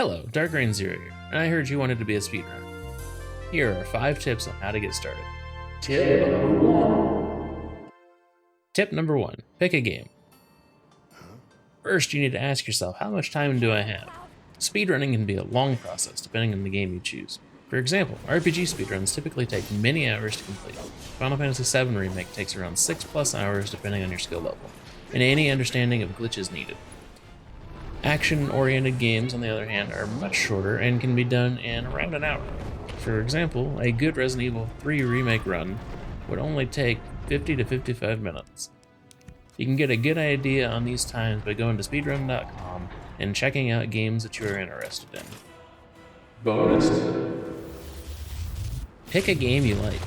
Hello, Dark Zero here, and I heard you wanted to be a speedrunner. Here are 5 tips on how to get started. Tip number 1, pick a game. First, you need to ask yourself, how much time do I have? Speedrunning can be a long process depending on the game you choose. For example, RPG speedruns typically take many hours to complete. Final Fantasy VII Remake takes around 6+ hours depending on your skill level, and any understanding of glitches needed. Action-oriented games, on the other hand, are much shorter and can be done in around an hour. For example, a good Resident Evil 3 Remake run would only take 50 to 55 minutes. You can get a good idea on these times by going to speedrun.com and checking out games that you are interested in. Bonus. Pick a game you like.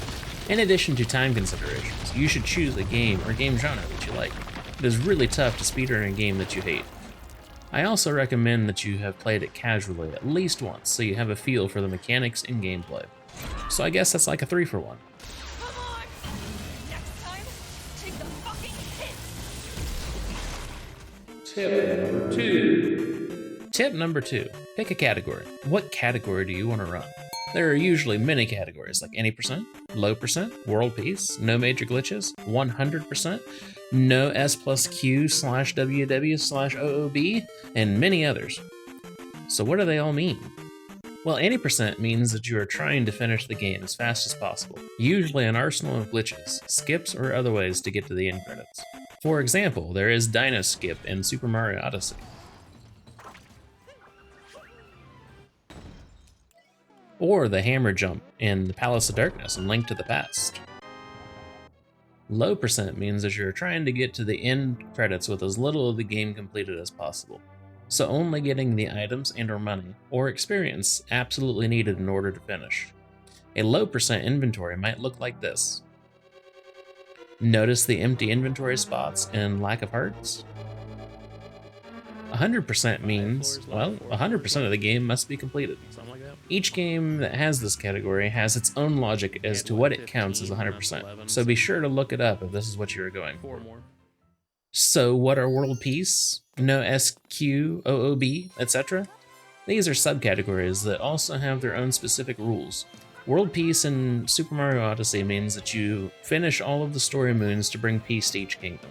In addition to time considerations, you should choose a game or game genre that you like. It is really tough to speedrun a game that you hate. I also recommend that you have played it casually at least once so you have a feel for the mechanics and gameplay. So I guess that's like a 3 for 1. Come on! Next time, take the fucking hit! Tip number 2. Tip number 2, pick a category. What category do you want to run? There are usually many categories like any percent, low percent, world peace, no major glitches, 100%, no S+Q/WW/OOB, and many others. So what do they all mean? Well, any percent means that you are trying to finish the game as fast as possible, usually an arsenal of glitches, skips, or other ways to get to the end credits. For example, there is Dino Skip in Super Mario Odyssey. Or the hammer jump in the Palace of Darkness and Link to the Past. Low percent means that you're trying to get to the end credits with as little of the game completed as possible, so only getting the items and/or money or experience absolutely needed in order to finish. A low percent inventory might look like this. Notice the empty inventory spots and lack of hearts? 100% means, well, 100% of the game must be completed. Each game that has this category has its own logic as to what it counts as 100%, so be sure to look it up if this is what you are going for. So what are world peace, no SQOOB, etc.? These are subcategories that also have their own specific rules. World peace in Super Mario Odyssey means that you finish all of the story moons to bring peace to each kingdom.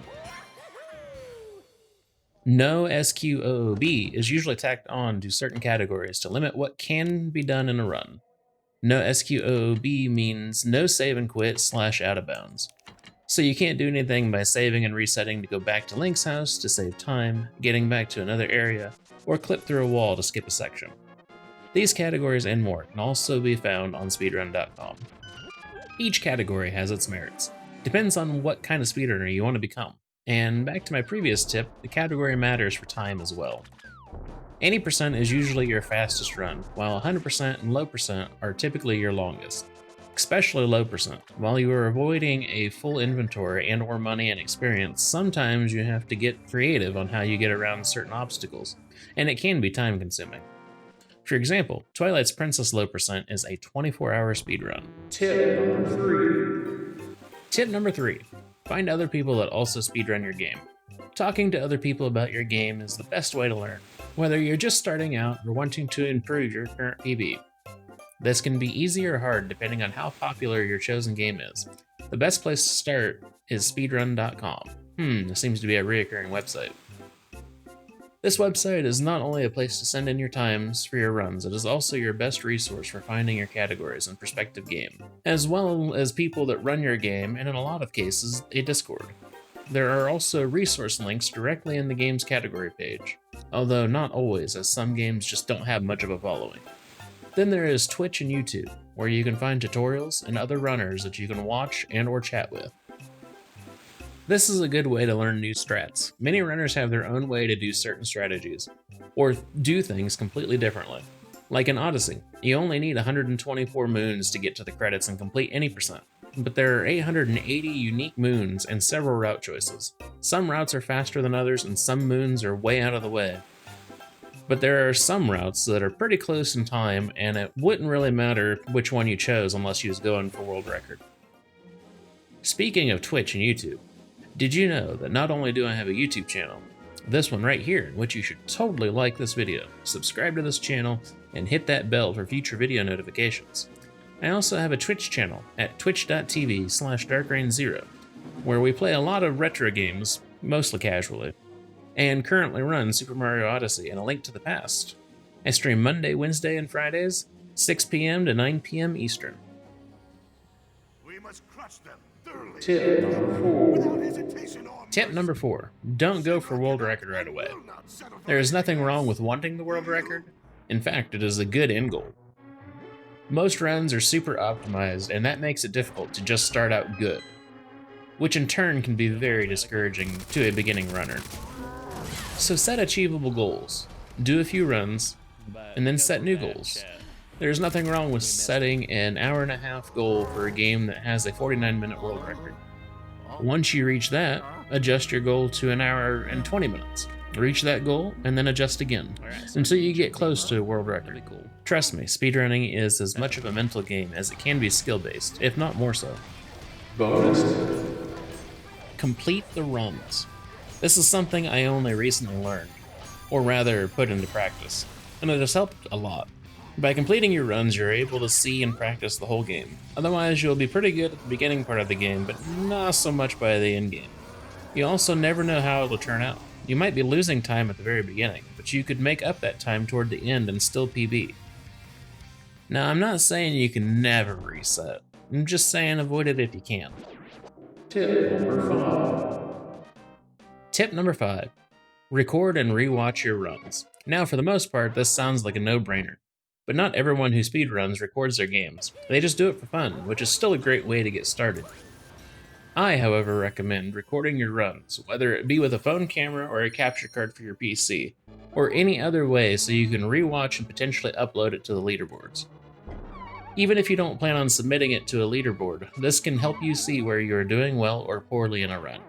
No SQOOB is usually tacked on to certain categories to limit what can be done in a run. No SQOOB means no save and quit / out of bounds. So you can't do anything by saving and resetting to go back to Link's house to save time, getting back to another area, or clip through a wall to skip a section. These categories and more can also be found on speedrun.com. Each category has its merits. Depends on what kind of speedrunner you want to become. And back to my previous tip, the category matters for time as well. Any percent is usually your fastest run, while 100% and low percent are typically your longest. Especially low percent. While you are avoiding a full inventory and/or money and experience, sometimes you have to get creative on how you get around certain obstacles, and it can be time consuming. For example, Twilight's Princess low percent is a 24-hour speedrun. Tip number 3. Tip number 3. Find other people that also speedrun your game. Talking to other people about your game is the best way to learn, whether you're just starting out or wanting to improve your current PB. This can be easy or hard depending on how popular your chosen game is. The best place to start is speedrun.com. This seems to be a reoccurring website. This website is not only a place to send in your times for your runs, it is also your best resource for finding your categories and prospective game, as well as people that run your game, and in a lot of cases, a Discord. There are also resource links directly in the game's category page, although not always, as some games just don't have much of a following. Then there is Twitch and YouTube, where you can find tutorials and other runners that you can watch and/or chat with. This is a good way to learn new strats. Many runners have their own way to do certain strategies, or do things completely differently. Like in Odyssey, you only need 124 moons to get to the credits and complete any percent, but there are 880 unique moons and several route choices. Some routes are faster than others and some moons are way out of the way. But there are some routes that are pretty close in time, and it wouldn't really matter which one you chose unless you was going for world record. Speaking of Twitch and YouTube, did you know that not only do I have a YouTube channel, This one right here, in which you should totally like this video, subscribe to this channel, and hit that bell for future video notifications. I also have a Twitch channel at twitch.tv/darkrain0, where we play a lot of retro games, mostly casually, and currently run Super Mario Odyssey and A Link to the Past. I stream Monday, Wednesday, and Fridays, 6 p.m. to 9 p.m. Eastern. We must crush them thoroughly. Tip number 4. Without hesitation or Tip number 4, don't go for world record right away. There is nothing wrong with wanting the world record. In fact, it is a good end goal. Most runs are super optimized, and that makes it difficult to just start out good, which in turn can be very discouraging to a beginning runner. So set achievable goals, do a few runs, and then set new goals. There's nothing wrong with setting an hour-and-a-half goal for a game that has a 49-minute world record. Once you reach that, adjust your goal to an hour and 20 minutes. Reach that goal, and then adjust again, until you get close to a world record. Trust me, speedrunning is as much of a mental game as it can be skill-based, if not more so. Bonus. Complete the runs. This is something I only recently learned, or rather put into practice, and it has helped a lot. By completing your runs, you're able to see and practice the whole game. Otherwise, you'll be pretty good at the beginning part of the game, but not so much by the end game. You also never know how it'll turn out. You might be losing time at the very beginning, but you could make up that time toward the end and still PB. Now, I'm not saying you can never reset. I'm just saying avoid it if you can. Tip number 5. Tip number 5. Record and rewatch your runs. Now, for the most part, this sounds like a no-brainer. But not everyone who speedruns records their games. They just do it for fun, which is still a great way to get started. I, however, recommend recording your runs, whether it be with a phone camera or a capture card for your PC, or any other way so you can rewatch and potentially upload it to the leaderboards. Even if you don't plan on submitting it to a leaderboard, this can help you see where you are doing well or poorly in a run,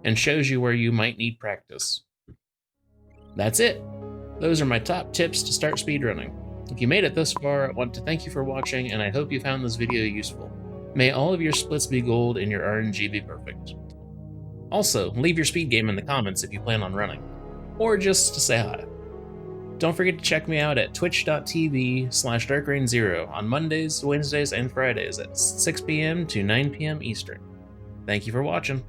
and shows you where you might need practice. That's it! Those are my top tips to start speedrunning. If you made it this far, I want to thank you for watching, and I hope you found this video useful. May all of your splits be gold and your RNG be perfect. Also, leave your speed game in the comments if you plan on running, or just to say hi. Don't forget to check me out at twitch.tv/darkrain0 on Mondays, Wednesdays, and Fridays at 6 p.m. to 9 p.m. Eastern. Thank you for watching.